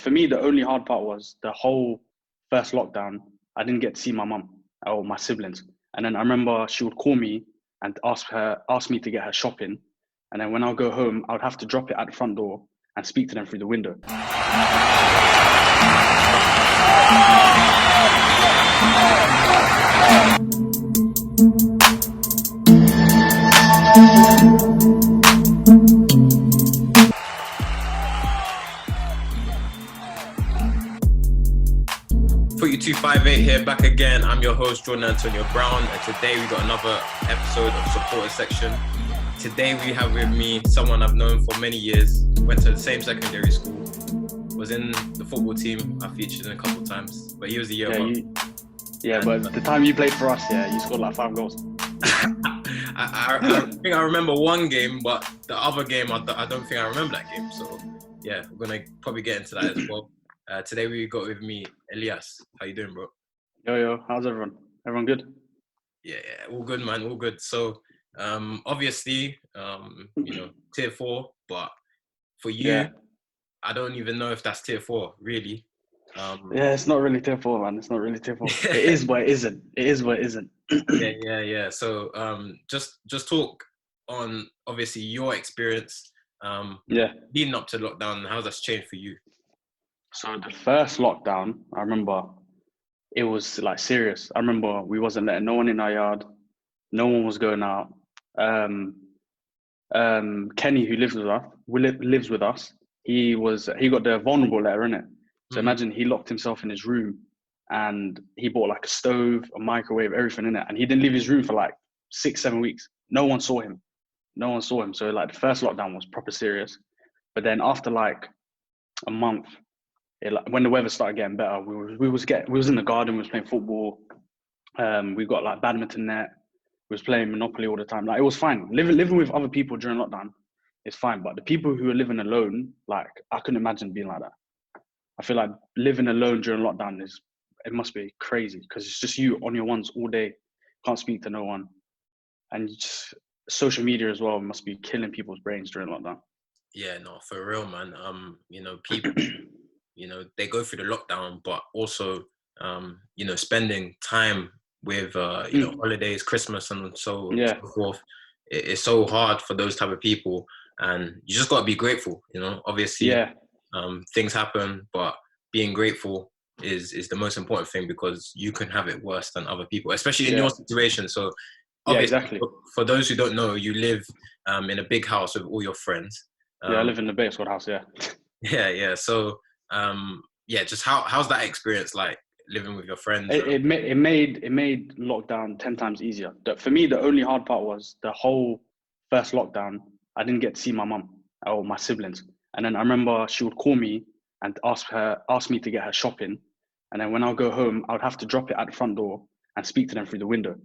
For me, the only hard part was the whole first lockdown. I didn't get to see my mum or my siblings. And then I remember she would call me and ask me to get her shopping. And then when I'll go home, I would have to drop it at the front door and speak to them through the window. FOOTY 258 here, back again. I'm your host, Jordan Antonio Brown, and today we got another episode of Supporter Section. Today we have with me someone I've known for many years, went to the same secondary school, was in the football team I featured in a couple of times, but he was a year above. But the time you played for us, you scored like 5 goals. I think I remember one game, but the other game, I don't think I remember that game. So yeah, we're going to probably get into that as well. Today we got with me, Ilyas. How you doing, bro? Yo, how's everyone? Everyone good? Yeah, all good, man, all good. So obviously, tier 4, but for you, I don't even know if that's tier 4, really. It's not really tier 4, man. It's not really tier 4. It is, but it isn't. It is, but it isn't. Yeah. So just talk on, obviously, your experience leading up to lockdown and how that's changed for you. So the first lockdown, I remember it was like serious. I remember we wasn't letting no one in our yard. No one was going out. Kenny, who lives with us, he got the vulnerable letter, innit? So imagine he locked himself in his room and he bought like a stove, a microwave, everything in it. And he didn't leave his room for like 6-7 weeks. No one saw him. So like the first lockdown was proper serious. But then after like a month, when the weather started getting better, we was in the garden, we was playing football. We got like badminton net. We was playing Monopoly all the time. Like it was fine. Living with other people during lockdown is fine. But the people who are living alone, like I couldn't imagine being like that. I feel like living alone during lockdown it must be crazy because it's just you on your ones all day. Can't speak to no one. And just social media as well must be killing people's brains during lockdown. Yeah, no, for real, man. People, they go through the lockdown, but also, spending time with, holidays, Christmas and so forth. It's so hard for those type of people. And you just got to be grateful, obviously. Things happen, but being grateful is the most important thing because you can have it worse than other people, especially in your situation. So obviously, exactly. For those who don't know, you live in a big house with all your friends. I live in the Bakersfield house, Yeah. So, just how's that experience like living with your friends? It made lockdown 10 times easier. For me, the only hard part was the whole first lockdown. I didn't get to see my mum or my siblings. And then I remember she would call me and ask me to get her shopping. And then when I'll go home, I would have to drop it at the front door and speak to them through the window.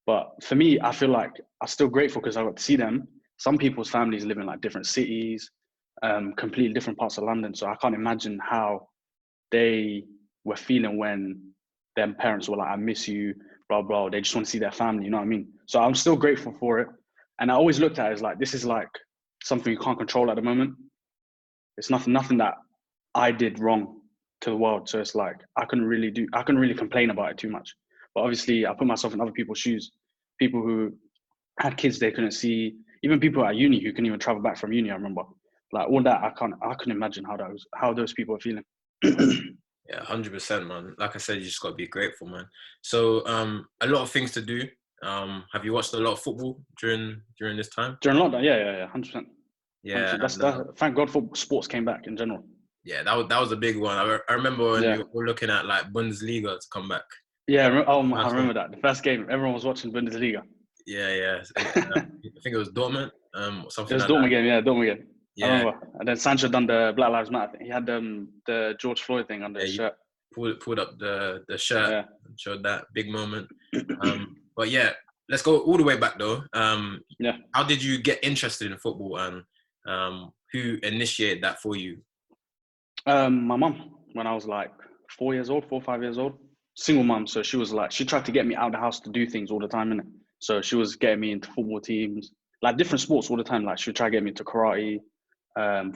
But for me, I feel like I'm still grateful because I got to see them. Some people's families live in like different cities, completely different parts of London. So I can't imagine how they were feeling when their parents were like, I miss you, blah, blah. They just want to see their family, you know what I mean? So I'm still grateful for it. And I always looked at it as like, this is like something you can't control at the moment. It's nothing that I did wrong to the world. So it's like, I couldn't really complain about it too much. But obviously I put myself in other people's shoes, people who had kids they couldn't see, even people at uni who couldn't even travel back from uni. I remember like all that. I couldn't imagine how those people are feeling. Yeah, 100%, man. Like I said, you just got to be grateful, man. So a lot of things to do. Have you watched a lot of football during this time? During lockdown, yeah, 100%. Yeah, that's thank God for sports came back in general. Yeah, that was a big one. I remember when we were looking at like Bundesliga to come back. Yeah, I remember that. The first game, everyone was watching Bundesliga. Yeah. I think it was Dortmund, or something. It was like Dortmund that. game, Dortmund game. Yeah. I remember. And then Sancho done the Black Lives Matter thing. He had the George Floyd thing under his shirt. Pulled up the shirt and showed that big moment. But yeah, let's go all the way back though. How did you get interested in football and who initiated that for you? My mum, when I was like 4 or 5 years old, single mum. So she was like, she tried to get me out of the house to do things all the time, innit? So she was getting me into football teams, like different sports all the time. Like she would try to get me into karate,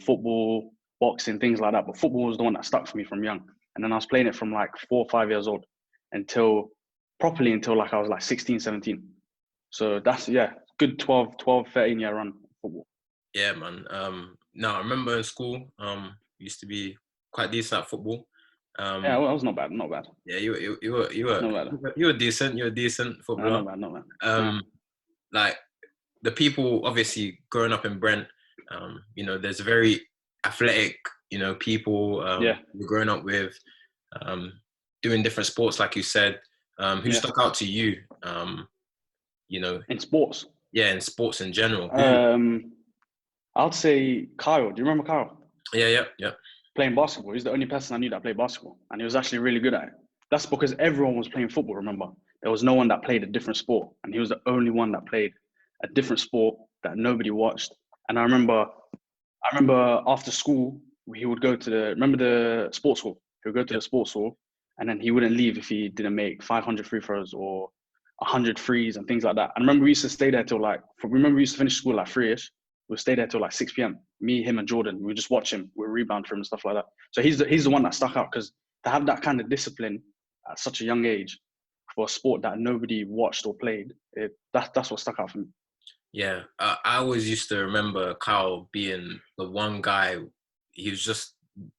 football, boxing, things like that. But football was the one that stuck for me from young. And then I was playing it from like 4 or 5 years old until like I was like 16, 17. So that's, yeah, good 13-year run of football. Yeah, man. No, I remember in school, used to be quite decent at football. Yeah, well, that was not bad, not bad. Yeah, you Not bad. were decent. You're a decent No, footballer. not bad, not bad. Like the people obviously growing up in Brent, there's very athletic, people Yeah. you're growing up with, doing different sports, like you said. Who stuck out to you? In sports. Yeah, in sports in general. I'd say Kyle. Do you remember Kyle? Yeah. Playing basketball. He's the only person I knew that played basketball, and he was actually really good at it. That's because everyone was playing football. Remember, there was no one that played a different sport, and he was the only one that played a different sport that nobody watched. And I remember after school he would go to the sports hall. He would go to the sports hall, and then he wouldn't leave if he didn't make 500 free throws or 100 threes and things like that. And I remember we used to stay there till we used to finish school like 3ish. We'd stay there till like 6 p.m. Me, him, and Jordan. We would just watch him. We'd rebound for him and stuff like that. So he's the one that stuck out, because to have that kind of discipline at such a young age for a sport that nobody watched or played, that's what stuck out for me. Yeah, I always used to remember Kyle being the one guy. He was just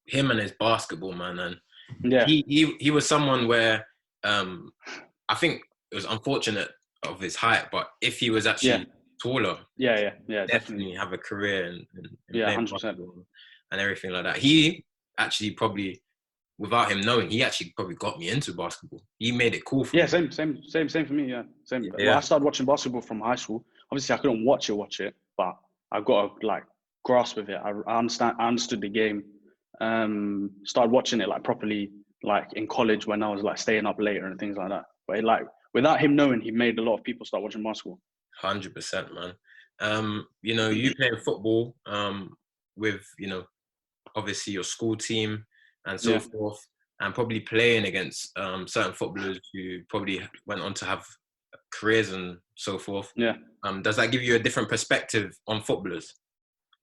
him and his basketball, man, and Yeah, he was someone where I think it was unfortunate of his height, but if he was actually taller, yeah, definitely have a career in playing 100%. basketball and everything like that. He actually probably, without him knowing, he actually probably got me into basketball. He made it cool for me. Yeah, same for me. Yeah, same. Yeah. Well, I started watching basketball from high school. Obviously, I couldn't watch it, but I got a like grasp of it. I understood the game. Started watching it like properly, like in college when I was like staying up later and things like that. But without him knowing, he made a lot of people start watching basketball. 100%, man. You playing football with, obviously your school team and so forth, and probably playing against certain footballers who probably went on to have careers and so forth. Yeah. Does that give you a different perspective on footballers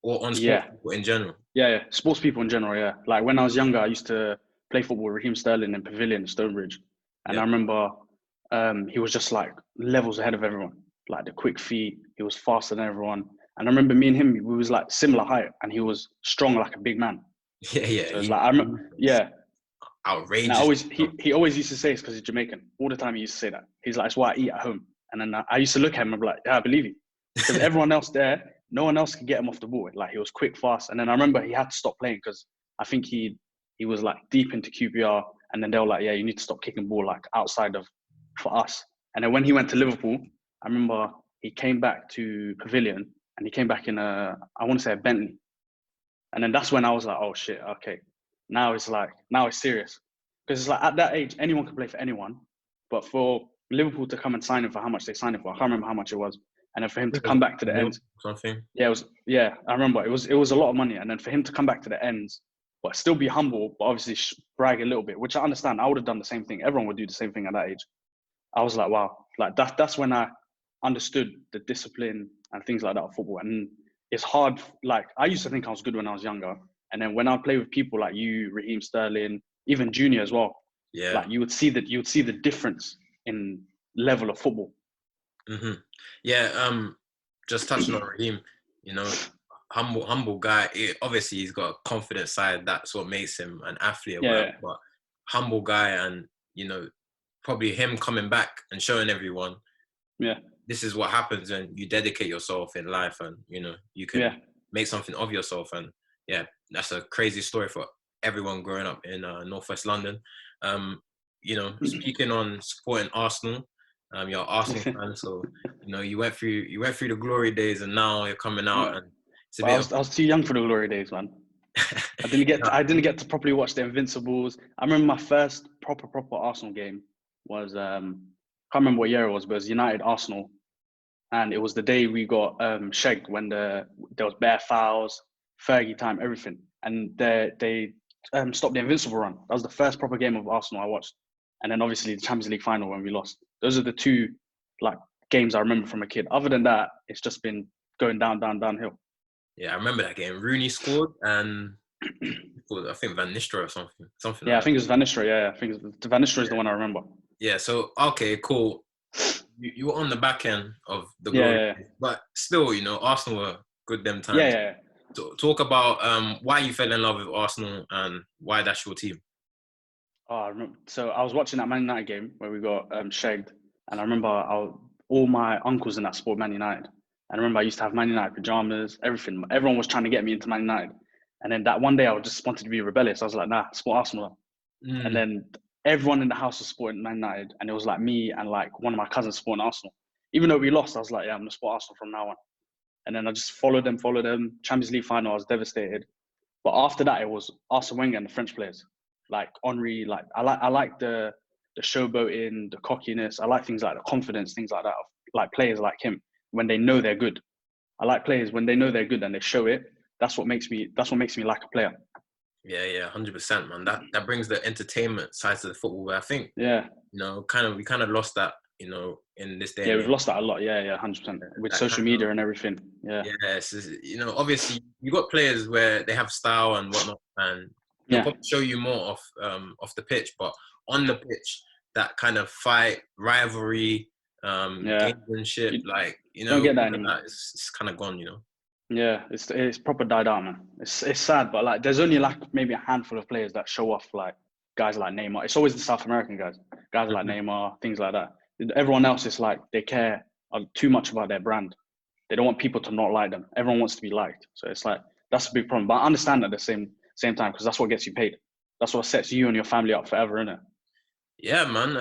or on sports people in general? Yeah. Sports people in general, yeah. Like when I was younger, I used to play football with Raheem Sterling in Pavilion, Stonebridge. And I remember he was just like levels ahead of everyone. Like the quick feet, he was faster than everyone. And I remember me and him, we was like similar height, and he was strong like a big man. Yeah. So it's like, outrageous. And he always used to say it's because he's Jamaican. All the time he used to say that. He's like, it's what I eat at home. And then I used to look at him and be like, yeah, I believe you. Because everyone else there, no one else could get him off the ball. Like he was quick, fast. And then I remember he had to stop playing because I think he was like deep into QPR. And then they were like, yeah, you need to stop kicking ball like outside of for us. And then when he went to Liverpool, I remember he came back to Pavilion and he came back in I want to say a Bentley. And then that's when I was like, oh shit, okay. Now it's serious. Because it's like at that age, anyone can play for anyone. But for Liverpool to come and sign him for how much they signed him for, I can't remember how much it was. And then for him to come back to the end. Something. Yeah, I remember. It was a lot of money. And then for him to come back to the ends, but still be humble, but obviously brag a little bit, which I understand. I would have done the same thing. Everyone would do the same thing at that age. I was like, wow. Like that's when I understood the discipline and things like that of football. And it's hard. Like I used to think I was good when I was younger. And then when I play with people like you, Raheem Sterling, even Junior as well, like you would see the difference in level of football. Mm-hmm. Yeah. Just touching on Raheem, humble guy. Obviously, he's got a confident side. That's what makes him an athlete. But humble guy, and probably him coming back and showing everyone, this is what happens when you dedicate yourself in life, and you can make something of yourself. And that's a crazy story for everyone growing up in Northwest London. Speaking on supporting Arsenal, you're an Arsenal fan, so you went through the glory days, and now you're coming out, and it's I was too young for the glory days, man. I didn't get to properly watch the Invincibles. I remember my first proper Arsenal game was can't remember what year it was, but it was United Arsenal, and it was the day we got shagged when there was bare fouls, Fergie time, everything, and they stopped the Invincible run. That was the first proper game of Arsenal I watched, and then obviously the Champions League final when we lost. Those are the two like games I remember from a kid. Other than that, it's just been going downhill. Yeah, I remember that game. Rooney scored, and called? I think Van Nistelrooy or something Yeah, I like that. think it was Van Nistelrooy. Yeah, I think Van Nistelrooy is the one I remember. Yeah. So okay, cool. You were on the back end of the Yeah, glory, yeah, yeah. but still, you know, Arsenal were good them Yeah, times. yeah, yeah. Talk about why you fell in love with Arsenal and why that's your team. Oh, I remember. So I was watching that Man United game where we got shagged, and I remember all my uncles in that sport Man United. And I remember I used to have Man United pajamas, everything. Everyone was trying to get me into Man United. And then that one day I just wanted to be rebellious. I was like, nah, support Arsenal. And Mm. then everyone in the house was supporting Man United, and it was like me and like one of my cousins supporting Arsenal. Even though we lost, I was like, yeah, I'm gonna support Arsenal from now on. And then I just followed them. Champions League final, I was devastated. But after that, it was Arsene Wenger and the French players, like Henry. Like I like the showboating, the cockiness. I like things like the confidence, things like that. Of, like players like him when they know they're good. I like players when they know they're good and they show it. That's what makes me like a player. Yeah, 100%, man. That brings the entertainment side to the football. Where I think, Yeah, you know, we kind of lost that, you know, in this day yeah, and we've age. lost that a lot. Yeah, yeah, 100% with That social kind of, media and everything. Yeah, yes, you know, obviously you got players where they have style and whatnot, and they'll yeah, probably show you more off the pitch, but on the pitch, that kind of fight, rivalry, yeah. gamesmanship, You like you don't know, get that all of anymore. that is kind of gone, you know. Yeah, it's proper died out, man. It's sad, but like there's only like maybe a handful of players that show off, like guys like Neymar. It's always the South American guys like Mhm. Neymar, things like that. Everyone else is like they care too much about their brand. They don't want people to not like them. Everyone wants to be liked, so it's like that's a big problem. But I understand at the same time because that's what gets you paid. That's what sets you and your family up forever, innit? Yeah, man.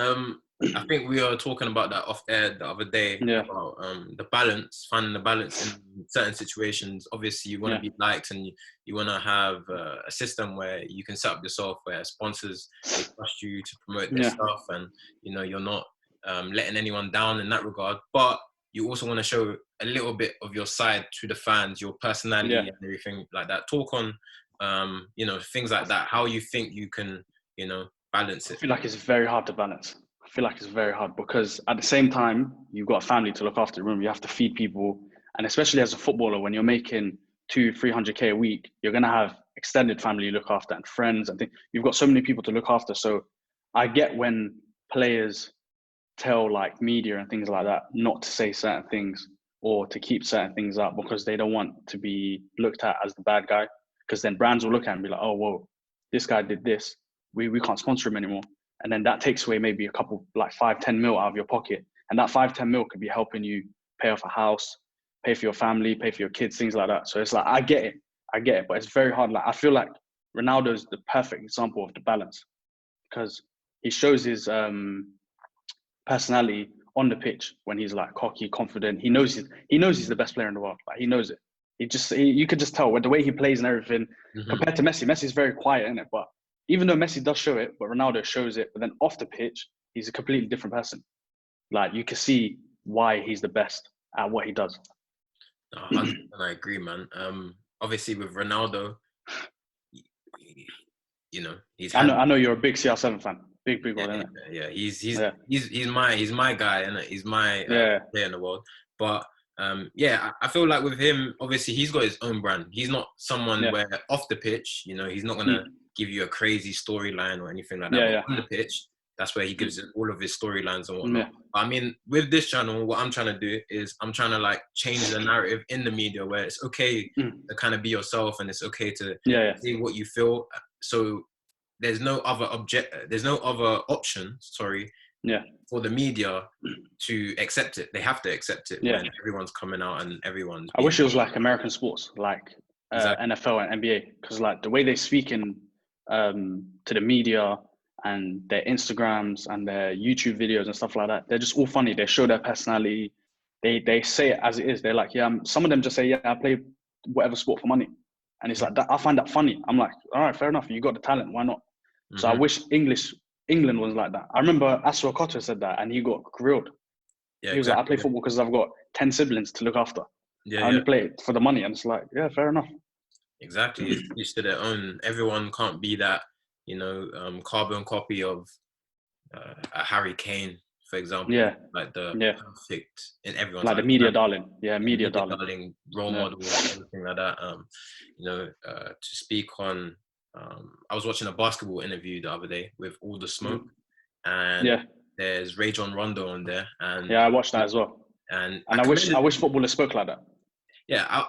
I think we were talking about that off air the other day Yeah, about the balance, finding the balance in certain situations. Obviously, you want to yeah, be liked, and you want to have a system where you can set up yourself where sponsors they trust you to promote their yeah, stuff, and you know you're not letting anyone down in that regard. But you also want to show a little bit of your side to the fans, your personality, yeah. and everything like that. Talk on you know, things like that. How you think you can, you know, balance I it. feel like it's very hard to balance. I feel like it's very hard because at the same time, you've got a family to look after. Remember, you have to feed people, and especially as a footballer, when you're making 200-300K a week, you're gonna have extended family you look after and friends and things. You've got so many people to look after. So I get when players tell like media and things like that not to say certain things or to keep certain things up because they don't want to be looked at as the bad guy. Because then brands will look at and be like, oh, whoa, this guy did this. We can't sponsor him anymore. And then that takes away maybe a couple, like 5-10 mil out of your pocket. And that 5-10 mil could be helping you pay off a house, pay for your family, pay for your kids, things like that. So it's like, I get it, but it's very hard. Like, I feel like Ronaldo's the perfect example of the balance because he shows his personality on the pitch when he's like cocky, confident. He knows he's the best player in the world. Like he knows it. You could just tell with the way he plays and everything. Mm-hmm. Compared to Messi, Messi's very quiet in it, but even though Messi does show it, but Ronaldo shows it. But then off the pitch, he's a completely different person. Like you can see why he's the best at what he does. 100%, I agree, man. Obviously with Ronaldo, you know, he's handled. I know you're a big CR7 fan, big Yeah, one, isn't it? yeah. Yeah, He's my guy, and he's my yeah, player in the world. But yeah, I feel like with him, obviously he's got his own brand. He's not someone yeah, where off the pitch, you know, he's not gonna mm, give you a crazy storyline or anything like that. yeah, But yeah, on the pitch, that's where he mm, gives all of his storylines and whatnot. yeah, I mean, with this channel, what I'm trying to do is I'm trying to like change the narrative in the media where it's okay mm, to kind of be yourself and it's okay to yeah, say what you feel. So there's no other option, sorry, yeah, for the media to accept it. They have to accept it yeah. when everyone's coming out and everyone's I being wish it was like American sports, like exactly. NFL and NBA, because like the way they speak in to the media and their Instagrams and their YouTube videos and stuff like that, they're just all funny. They show their personality. They say it as it is. They're like, yeah. Some of them just say, yeah, I play whatever sport for money, and it's like that. I find that funny. I'm like, all right, fair enough. You got the talent. Why not? So I Mm-hmm. wish England was like that. I remember Aswa Kotter said that, and he got grilled. Yeah, He was like, I play exactly. football because I've got 10 siblings to look after. Yeah, I yeah, only play it for the money. And it's like, yeah, fair enough. exactly. It's each to their own. Everyone can't be that, you know, carbon copy of a Harry Kane, for example, Yeah. like the Yeah. perfect in everyone's Like the eyes. media darling. Yeah. Yeah, Media media darling. darling, role Yeah. model, everything like that. You know, to speak on I was watching a basketball interview the other day with All the Smoke, and Yeah. there's Ray John Rondo on there, and Yeah, I watched that as well. And I wish footballers spoke like that. Yeah, I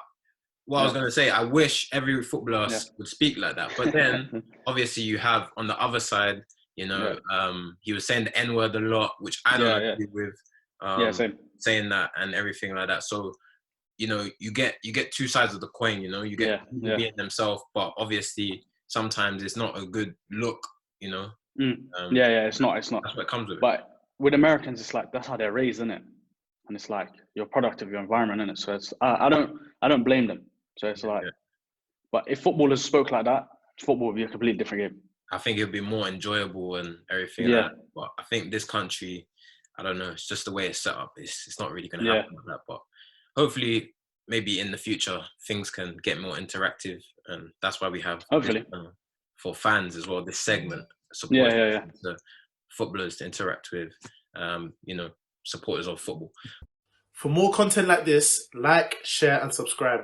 was going to say, I wish every footballer would speak like that. But then, obviously, you have on the other side, you know, he was saying the N-word a lot, which I don't agree with. Same. Saying that and everything like that. So, you know, you get two sides of the coin. You know, you get people being themselves, but obviously, sometimes it's not a good look. You know. It's not. That's what it comes with. But with Americans, it's like that's how they're raised, isn't it? And it's like you're a product of your environment, isn't it? So it's I don't blame them. So it's like, but if footballers spoke like that, football would be a completely different game. I think it'd be more enjoyable and everything. Like that. But I think this country, I don't know, it's just the way it's set up. It's not really going to happen like that. But hopefully, maybe in the future, things can get more interactive, and that's why we have hopefully this, for fans as well. This segment, to footballers to interact with, you know, supporters of football. For more content like this, like, share, and subscribe.